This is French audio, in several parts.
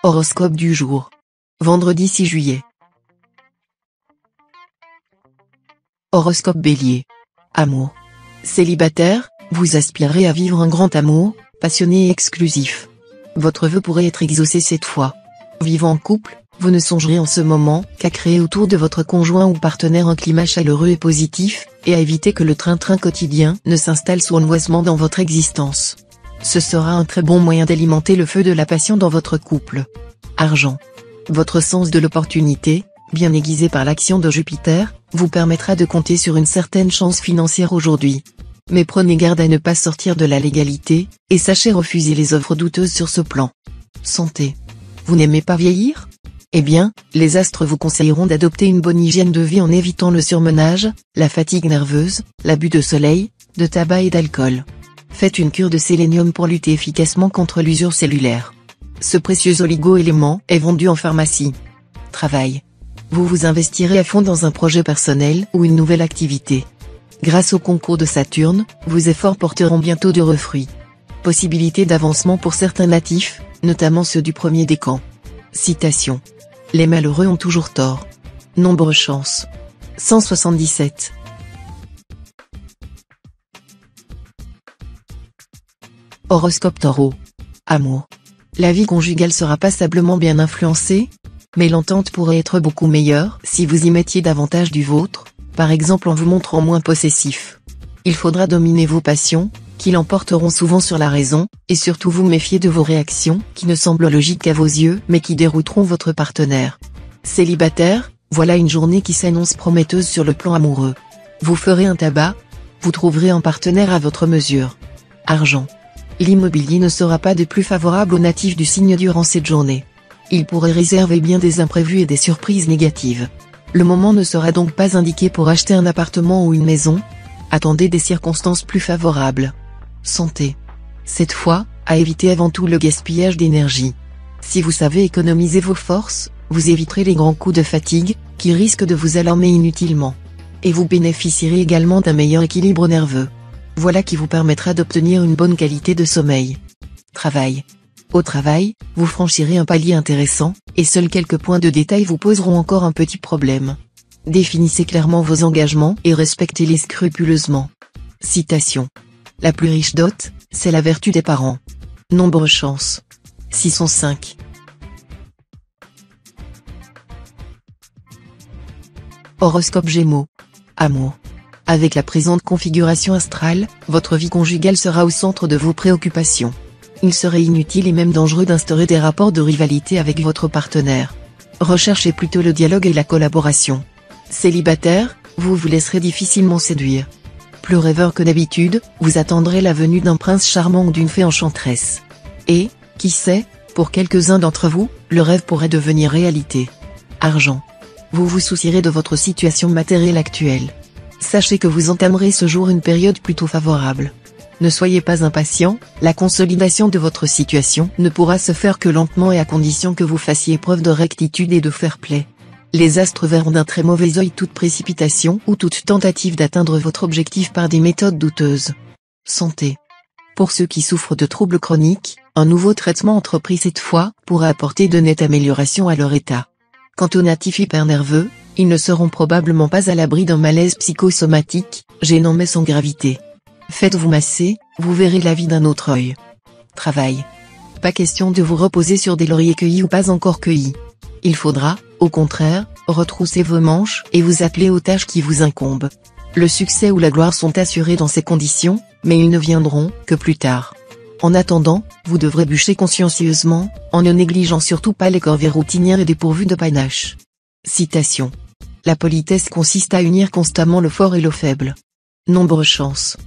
Horoscope du jour. Vendredi 6 juillet. Horoscope Bélier. Amour. Célibataire, vous aspirez à vivre un grand amour, passionné et exclusif. Votre vœu pourrait être exaucé cette fois. Vivant en couple, vous ne songerez en ce moment qu'à créer autour de votre conjoint ou partenaire un climat chaleureux et positif, et à éviter que le train-train quotidien ne s'installe sournoisement dans votre existence. Ce sera un très bon moyen d'alimenter le feu de la passion dans votre couple. Argent. Votre sens de l'opportunité, bien aiguisé par l'action de Jupiter, vous permettra de compter sur une certaine chance financière aujourd'hui. Mais prenez garde à ne pas sortir de la légalité, et sachez refuser les offres douteuses sur ce plan. Santé. Vous n'aimez pas vieillir ? Eh bien, les astres vous conseilleront d'adopter une bonne hygiène de vie en évitant le surmenage, la fatigue nerveuse, l'abus de soleil, de tabac et d'alcool. Faites une cure de sélénium pour lutter efficacement contre l'usure cellulaire. Ce précieux oligo-élément est vendu en pharmacie. Travail. Vous vous investirez à fond dans un projet personnel ou une nouvelle activité. Grâce au concours de Saturne, vos efforts porteront bientôt d'heureux fruits. Possibilité d'avancement pour certains natifs, notamment ceux du premier décan. Citation. Les malheureux ont toujours tort. Nombre chance. 177. Horoscope Taureau. Amour. La vie conjugale sera passablement bien influencée, mais l'entente pourrait être beaucoup meilleure si vous y mettiez davantage du vôtre, par exemple en vous montrant moins possessif. Il faudra dominer vos passions, qui l'emporteront souvent sur la raison, et surtout vous méfier de vos réactions, qui ne semblent logiques à vos yeux mais qui dérouteront votre partenaire. Célibataire, voilà une journée qui s'annonce prometteuse sur le plan amoureux. Vous ferez un tabac, vous trouverez un partenaire à votre mesure. Argent. L'immobilier ne sera pas des plus favorables aux natifs du signe durant cette journée. Il pourrait réserver bien des imprévus et des surprises négatives. Le moment ne sera donc pas indiqué pour acheter un appartement ou une maison. Attendez des circonstances plus favorables. Santé. Cette fois, à éviter avant tout le gaspillage d'énergie. Si vous savez économiser vos forces, vous éviterez les grands coups de fatigue, qui risquent de vous alarmer inutilement. Et vous bénéficierez également d'un meilleur équilibre nerveux. Voilà qui vous permettra d'obtenir une bonne qualité de sommeil. Travail. Au travail, vous franchirez un palier intéressant, et seuls quelques points de détail vous poseront encore un petit problème. Définissez clairement vos engagements et respectez-les scrupuleusement. Citation. La plus riche dot, c'est la vertu des parents. Nombre chance. 605. Horoscope Gémeaux. Amour. Avec la présente configuration astrale, votre vie conjugale sera au centre de vos préoccupations. Il serait inutile et même dangereux d'instaurer des rapports de rivalité avec votre partenaire. Recherchez plutôt le dialogue et la collaboration. Célibataire, vous vous laisserez difficilement séduire. Plus rêveur que d'habitude, vous attendrez la venue d'un prince charmant ou d'une fée enchanteresse. Et, qui sait, pour quelques-uns d'entre vous, le rêve pourrait devenir réalité. Argent. Vous vous soucierez de votre situation matérielle actuelle. Sachez que vous entamerez ce jour une période plutôt favorable. Ne soyez pas impatient, la consolidation de votre situation ne pourra se faire que lentement et à condition que vous fassiez preuve de rectitude et de fair-play. Les astres verront d'un très mauvais œil toute précipitation ou toute tentative d'atteindre votre objectif par des méthodes douteuses. Santé. Pour ceux qui souffrent de troubles chroniques, un nouveau traitement entrepris cette fois pourra apporter de nettes améliorations à leur état. Quant aux natifs hyper nerveux, ils ne seront probablement pas à l'abri d'un malaise psychosomatique, gênant mais sans gravité. Faites-vous masser, vous verrez la vie d'un autre œil. Travail. Pas question de vous reposer sur des lauriers cueillis ou pas encore cueillis. Il faudra, au contraire, retrousser vos manches et vous atteler aux tâches qui vous incombent. Le succès ou la gloire sont assurés dans ces conditions, mais ils ne viendront que plus tard. En attendant, vous devrez bûcher consciencieusement, en ne négligeant surtout pas les corvées routinières et dépourvues de panache. Citation. La politesse consiste à unir constamment le fort et le faible. Nombre chance.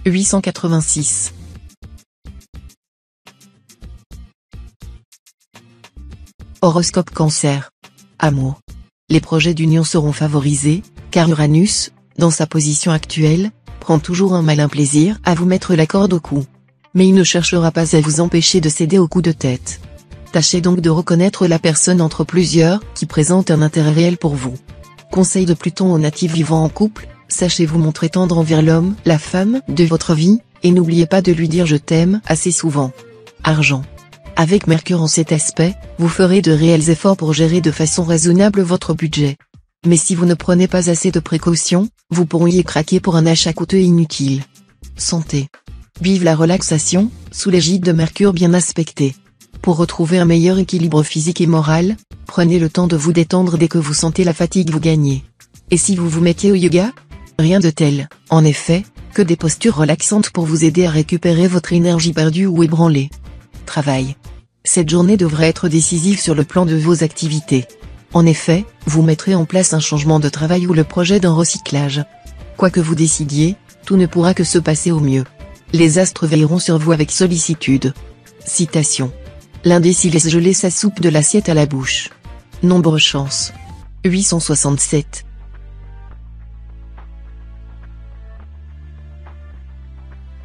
886. Horoscope Cancer. Amour. Les projets d'union seront favorisés, car Uranus, dans sa position actuelle, prend toujours un malin plaisir à vous mettre la corde au cou. Mais il ne cherchera pas à vous empêcher de céder au coup de tête. Tâchez donc de reconnaître la personne entre plusieurs qui présente un intérêt réel pour vous. Conseil de Pluton aux natifs vivant en couple, sachez vous montrer tendre envers l'homme, la femme de votre vie, et n'oubliez pas de lui dire je t'aime assez souvent. Argent. Avec Mercure en cet aspect, vous ferez de réels efforts pour gérer de façon raisonnable votre budget. Mais si vous ne prenez pas assez de précautions, vous pourriez craquer pour un achat coûteux et inutile. Santé. Vive la relaxation, sous l'égide de Mercure bien aspecté. Pour retrouver un meilleur équilibre physique et moral, prenez le temps de vous détendre dès que vous sentez la fatigue vous gagner. Et si vous vous mettiez au yoga? Rien de tel, en effet, que des postures relaxantes pour vous aider à récupérer votre énergie perdue ou ébranlée. Travail. Cette journée devrait être décisive sur le plan de vos activités. En effet, vous mettrez en place un changement de travail ou le projet d'un recyclage. Quoi que vous décidiez, tout ne pourra que se passer au mieux. Les astres veilleront sur vous avec sollicitude. Citation. L'indécis laisse geler sa soupe de l'assiette à la bouche. Nombre chance. 867.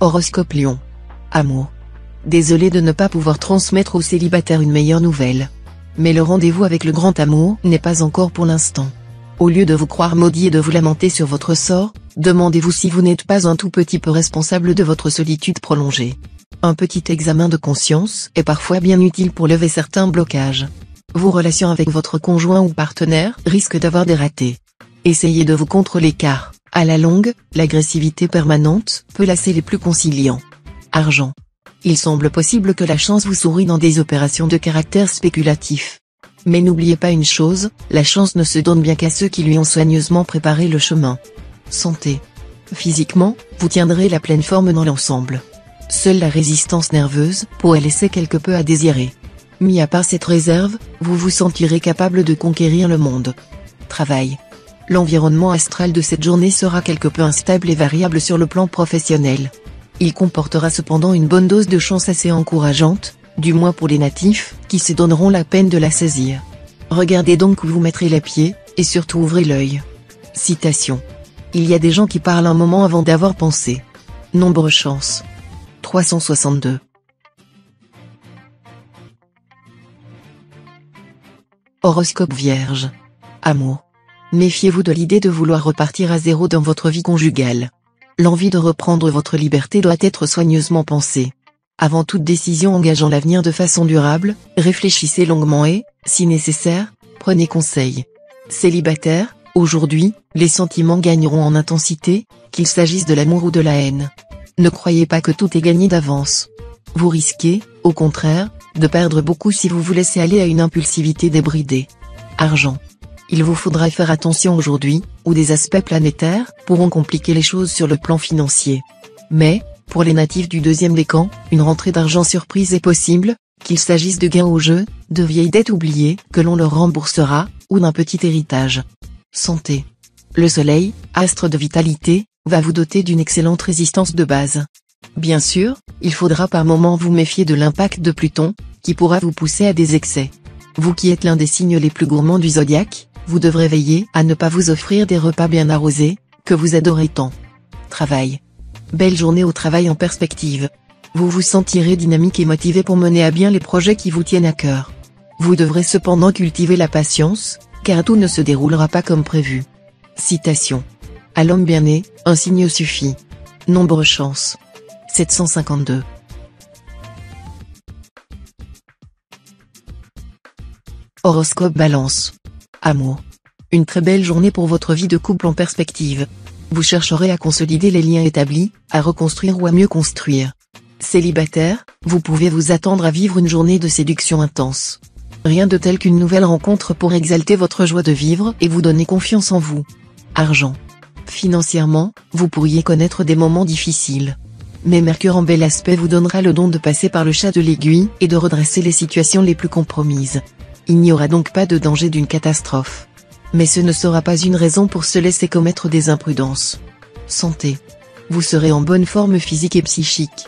Horoscope Lion. Amour. Désolé de ne pas pouvoir transmettre aux célibataires une meilleure nouvelle. Mais le rendez-vous avec le grand amour n'est pas encore pour l'instant. Au lieu de vous croire maudit et de vous lamenter sur votre sort, demandez-vous si vous n'êtes pas un tout petit peu responsable de votre solitude prolongée. Un petit examen de conscience est parfois bien utile pour lever certains blocages. Vos relations avec votre conjoint ou partenaire risquent d'avoir des ratés. Essayez de vous contrôler car, à la longue, l'agressivité permanente peut lasser les plus conciliants. Argent. Il semble possible que la chance vous sourie dans des opérations de caractère spéculatif. Mais n'oubliez pas une chose, la chance ne se donne bien qu'à ceux qui lui ont soigneusement préparé le chemin. Santé. Physiquement, vous tiendrez la pleine forme dans l'ensemble. Seule la résistance nerveuse pourrait laisser quelque peu à désirer. Mis à part cette réserve, vous vous sentirez capable de conquérir le monde. Travail. L'environnement astral de cette journée sera quelque peu instable et variable sur le plan professionnel. Il comportera cependant une bonne dose de chance assez encourageante, du moins pour les natifs, qui se donneront la peine de la saisir. Regardez donc où vous mettrez les pieds, et surtout ouvrez l'œil. Citation. Il y a des gens qui parlent un moment avant d'avoir pensé. Nombre chance. 362. Horoscope Vierge. Amour. Méfiez-vous de l'idée de vouloir repartir à zéro dans votre vie conjugale. L'envie de reprendre votre liberté doit être soigneusement pensée. Avant toute décision engageant l'avenir de façon durable, réfléchissez longuement et, si nécessaire, prenez conseil. Célibataire, aujourd'hui, les sentiments gagneront en intensité, qu'il s'agisse de l'amour ou de la haine. Ne croyez pas que tout est gagné d'avance. Vous risquez, au contraire, de perdre beaucoup si vous vous laissez aller à une impulsivité débridée. Argent. Il vous faudra faire attention aujourd'hui, où des aspects planétaires pourront compliquer les choses sur le plan financier. Mais, pour les natifs du deuxième décan, une rentrée d'argent surprise est possible, qu'il s'agisse de gains au jeu, de vieilles dettes oubliées que l'on leur remboursera, ou d'un petit héritage. Santé. Le soleil, astre de vitalité, va vous doter d'une excellente résistance de base. Bien sûr, il faudra par moments vous méfier de l'impact de Pluton, qui pourra vous pousser à des excès. Vous qui êtes l'un des signes les plus gourmands du zodiaque, vous devrez veiller à ne pas vous offrir des repas bien arrosés, que vous adorez tant. Travail. Belle journée au travail en perspective. Vous vous sentirez dynamique et motivé pour mener à bien les projets qui vous tiennent à cœur. Vous devrez cependant cultiver la patience, car tout ne se déroulera pas comme prévu. Citation. À l'homme bien né, un signe suffit. Nombre chance. 752. Horoscope Balance. Amour. Une très belle journée pour votre vie de couple en perspective. Vous chercherez à consolider les liens établis, à reconstruire ou à mieux construire. Célibataire, vous pouvez vous attendre à vivre une journée de séduction intense. Rien de tel qu'une nouvelle rencontre pour exalter votre joie de vivre et vous donner confiance en vous. Argent. Financièrement, vous pourriez connaître des moments difficiles. Mais Mercure en bel aspect vous donnera le don de passer par le chat de l'aiguille et de redresser les situations les plus compromises. Il n'y aura donc pas de danger d'une catastrophe. Mais ce ne sera pas une raison pour se laisser commettre des imprudences. Santé. Vous serez en bonne forme physique et psychique.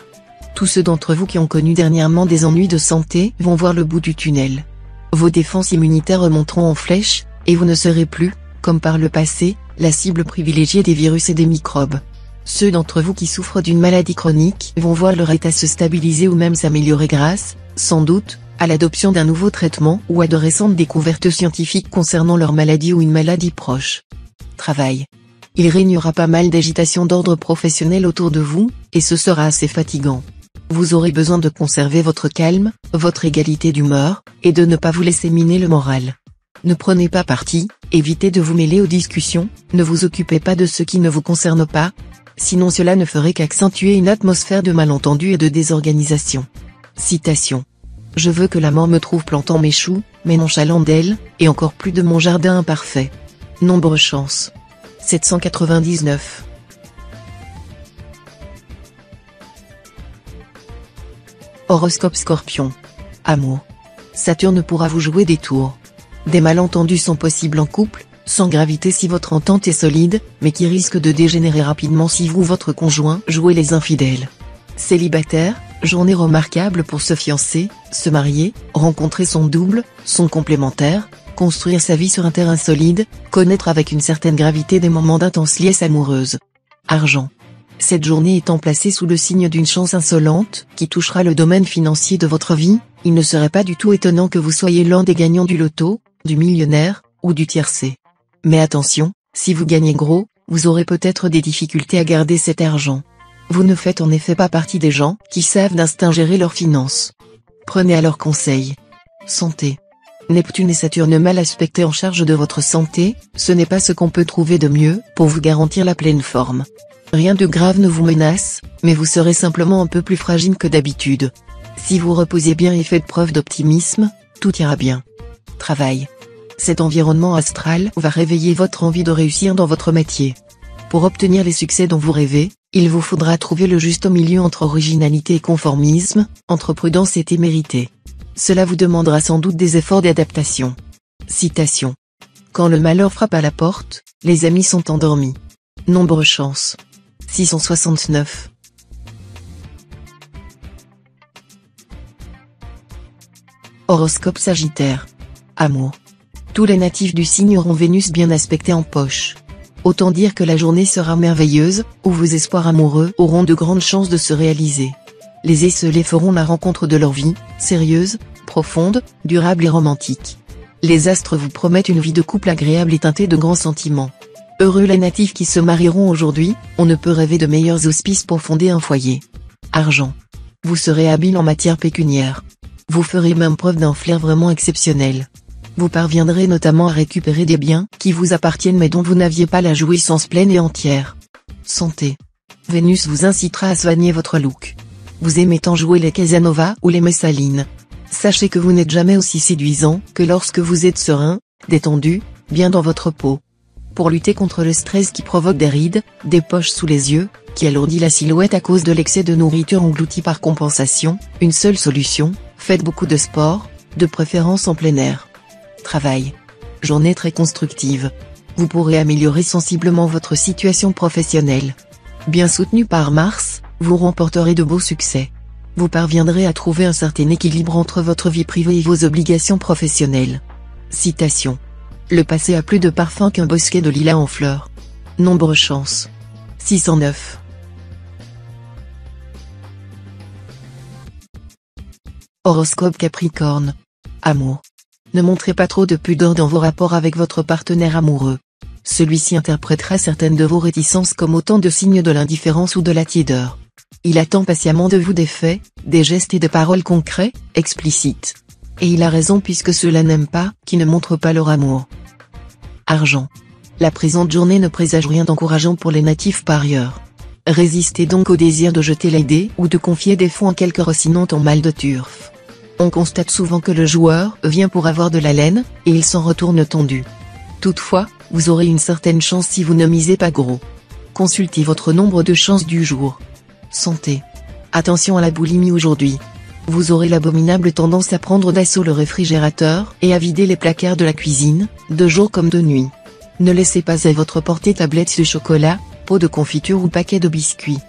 Tous ceux d'entre vous qui ont connu dernièrement des ennuis de santé vont voir le bout du tunnel. Vos défenses immunitaires remonteront en flèche, et vous ne serez plus, comme par le passé, la cible privilégiée des virus et des microbes. Ceux d'entre vous qui souffrent d'une maladie chronique vont voir leur état se stabiliser ou même s'améliorer grâce, sans doute, à l'adoption d'un nouveau traitement ou à de récentes découvertes scientifiques concernant leur maladie ou une maladie proche. Travail. Il régnera pas mal d'agitation d'ordre professionnel autour de vous, et ce sera assez fatigant. Vous aurez besoin de conserver votre calme, votre égalité d'humeur, et de ne pas vous laisser miner le moral. Ne prenez pas parti, évitez de vous mêler aux discussions, ne vous occupez pas de ce qui ne vous concerne pas, sinon cela ne ferait qu'accentuer une atmosphère de malentendu et de désorganisation. Citation. Je veux que la mort me trouve plantant mes choux, mais nonchalant d'elle, et encore plus de mon jardin imparfait. Nombre chance. 799. Horoscope Scorpion. Amour. Saturne pourra vous jouer des tours. Des malentendus sont possibles en couple, sans gravité si votre entente est solide, mais qui risquent de dégénérer rapidement si vous ou votre conjoint jouez les infidèles. Célibataire, journée remarquable pour se fiancer, se marier, rencontrer son double, son complémentaire, construire sa vie sur un terrain solide, connaître avec une certaine gravité des moments d'intense liesse amoureuse. Argent. Cette journée étant placée sous le signe d'une chance insolente, qui touchera le domaine financier de votre vie, il ne serait pas du tout étonnant que vous soyez l'un des gagnants du loto, du millionnaire, ou du tiercé. Mais attention, si vous gagnez gros, vous aurez peut-être des difficultés à garder cet argent. Vous ne faites en effet pas partie des gens qui savent d'instinct gérer leurs finances. Prenez alors conseil. Santé. Neptune et Saturne mal aspectés en charge de votre santé, ce n'est pas ce qu'on peut trouver de mieux pour vous garantir la pleine forme. Rien de grave ne vous menace, mais vous serez simplement un peu plus fragile que d'habitude. Si vous reposez bien et faites preuve d'optimisme, tout ira bien. Travail. Cet environnement astral va réveiller votre envie de réussir dans votre métier. Pour obtenir les succès dont vous rêvez, il vous faudra trouver le juste milieu entre originalité et conformisme, entre prudence et témérité. Cela vous demandera sans doute des efforts d'adaptation. Citation. Quand le malheur frappe à la porte, les amis sont endormis. Nombre chance. 669. Horoscope Sagittaire. Amour. Tous les natifs du signe auront Vénus bien aspectée en poche. Autant dire que la journée sera merveilleuse, où vos espoirs amoureux auront de grandes chances de se réaliser. Les esselés feront la rencontre de leur vie, sérieuse, profonde, durable et romantique. Les astres vous promettent une vie de couple agréable et teintée de grands sentiments. Heureux les natifs qui se marieront aujourd'hui, on ne peut rêver de meilleurs auspices pour fonder un foyer. Argent. Vous serez habile en matière pécuniaire. Vous ferez même preuve d'un flair vraiment exceptionnel. Vous parviendrez notamment à récupérer des biens qui vous appartiennent mais dont vous n'aviez pas la jouissance pleine et entière. Santé. Vénus vous incitera à soigner votre look. Vous aimez tant jouer les Casanova ou les Messalines. Sachez que vous n'êtes jamais aussi séduisant que lorsque vous êtes serein, détendu, bien dans votre peau. Pour lutter contre le stress qui provoque des rides, des poches sous les yeux, qui alourdit la silhouette à cause de l'excès de nourriture engloutie par compensation, une seule solution, faites beaucoup de sport, de préférence en plein air. Travail. Journée très constructive. Vous pourrez améliorer sensiblement votre situation professionnelle. Bien soutenu par Mars, vous remporterez de beaux succès. Vous parviendrez à trouver un certain équilibre entre votre vie privée et vos obligations professionnelles. Citation. Le passé a plus de parfum qu'un bosquet de lilas en fleurs. Nombre chance. 609. Horoscope Capricorne. Amour. Ne montrez pas trop de pudeur dans vos rapports avec votre partenaire amoureux. Celui-ci interprétera certaines de vos réticences comme autant de signes de l'indifférence ou de la tiédeur. Il attend patiemment de vous des faits, des gestes et des paroles concrets, explicites. Et il a raison puisque ceux-là n'aiment pas qui ne montrent pas leur amour. Argent. La présente journée ne présage rien d'encourageant pour les natifs parieurs. Résistez donc au désir de jeter les dés ou de confier des fonds en quelque rossinant en mal de turf. On constate souvent que le joueur vient pour avoir de la laine, et il s'en retourne tondu. Toutefois, vous aurez une certaine chance si vous ne misez pas gros. Consultez votre nombre de chances du jour. Santé. Attention à la boulimie aujourd'hui. Vous aurez l'abominable tendance à prendre d'assaut le réfrigérateur et à vider les placards de la cuisine, de jour comme de nuit. Ne laissez pas à votre portée tablettes de chocolat, pots de confiture ou paquets de biscuits.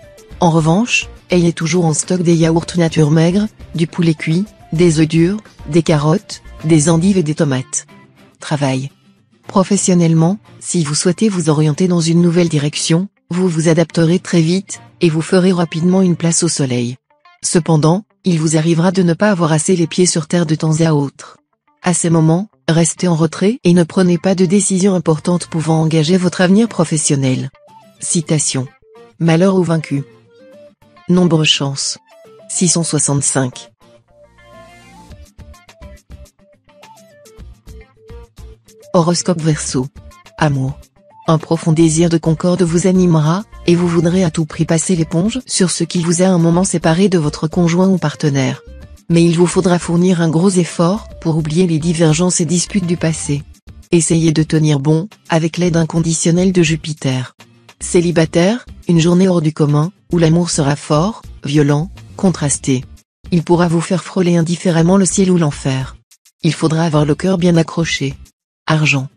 En revanche, ayez toujours en stock des yaourts nature maigre, du poulet cuit, des œufs durs, des carottes, des endives et des tomates. Travail. Professionnellement, si vous souhaitez vous orienter dans une nouvelle direction, vous vous adapterez très vite, et vous ferez rapidement une place au soleil. Cependant, il vous arrivera de ne pas avoir assez les pieds sur terre de temps à autre. À ces moments, restez en retrait et ne prenez pas de décisions importantes pouvant engager votre avenir professionnel. Citation. Malheur ou vaincu. Nombre chance. 665. Horoscope Verseau. Amour. Un profond désir de concorde vous animera, et vous voudrez à tout prix passer l'éponge sur ce qui vous a un moment séparé de votre conjoint ou partenaire. Mais il vous faudra fournir un gros effort pour oublier les divergences et disputes du passé. Essayez de tenir bon, avec l'aide inconditionnelle de Jupiter. Célibataire, une journée hors du commun, où l'amour sera fort, violent, contrasté. Il pourra vous faire frôler indifféremment le ciel ou l'enfer. Il faudra avoir le cœur bien accroché. Argent.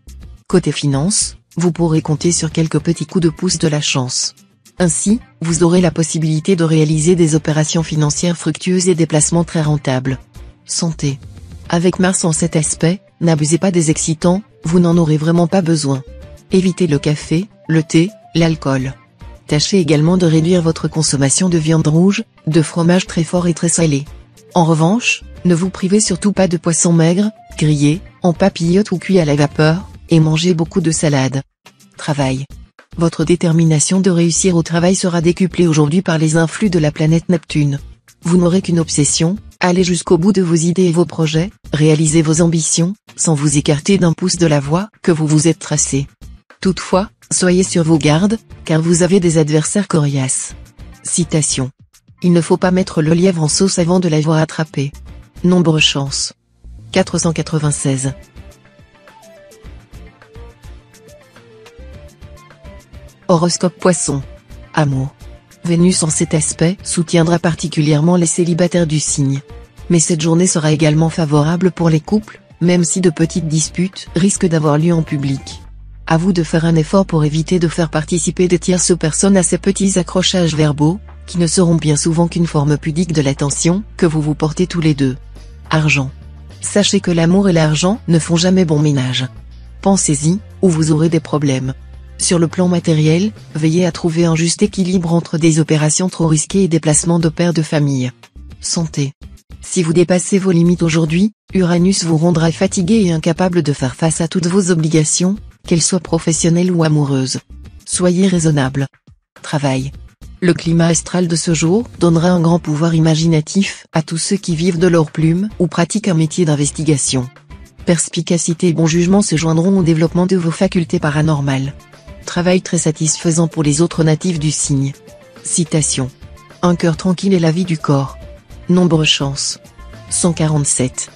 Côté finance, vous pourrez compter sur quelques petits coups de pouce de la chance. Ainsi, vous aurez la possibilité de réaliser des opérations financières fructueuses et des placements très rentables. Santé. Avec Mars en cet aspect, n'abusez pas des excitants, vous n'en aurez vraiment pas besoin. Évitez le café, le thé, l'alcool. Tâchez également de réduire votre consommation de viande rouge, de fromage très fort et très salé. En revanche, ne vous privez surtout pas de poissons maigres, grillés, en papillotes ou cuits à la vapeur, et mangez beaucoup de salade. Travail. Votre détermination de réussir au travail sera décuplée aujourd'hui par les influx de la planète Neptune. Vous n'aurez qu'une obsession, allez jusqu'au bout de vos idées et vos projets, réalisez vos ambitions, sans vous écarter d'un pouce de la voie que vous vous êtes tracée. Toutefois, soyez sur vos gardes, car vous avez des adversaires coriaces. Citation. Il ne faut pas mettre le lièvre en sauce avant de l'avoir attrapé. Nombre chance. 496. Horoscope Poisson. Amour. Vénus en cet aspect soutiendra particulièrement les célibataires du signe. Mais cette journée sera également favorable pour les couples, même si de petites disputes risquent d'avoir lieu en public. À vous de faire un effort pour éviter de faire participer des tierces personnes à ces petits accrochages verbaux, qui ne seront bien souvent qu'une forme pudique de l'attention que vous vous portez tous les deux. Argent. Sachez que l'amour et l'argent ne font jamais bon ménage. Pensez-y, ou vous aurez des problèmes. Sur le plan matériel, veillez à trouver un juste équilibre entre des opérations trop risquées et des placements de père de famille. Santé. Si vous dépassez vos limites aujourd'hui, Uranus vous rendra fatigué et incapable de faire face à toutes vos obligations, qu'elles soient professionnelles ou amoureuses. Soyez raisonnable. Travail. Le climat astral de ce jour donnera un grand pouvoir imaginatif à tous ceux qui vivent de leur plume ou pratiquent un métier d'investigation. Perspicacité et bon jugement se joindront au développement de vos facultés paranormales. Travail très satisfaisant pour les autres natifs du signe. Citation. Un cœur tranquille est la vie du corps. Nombre chance. 147.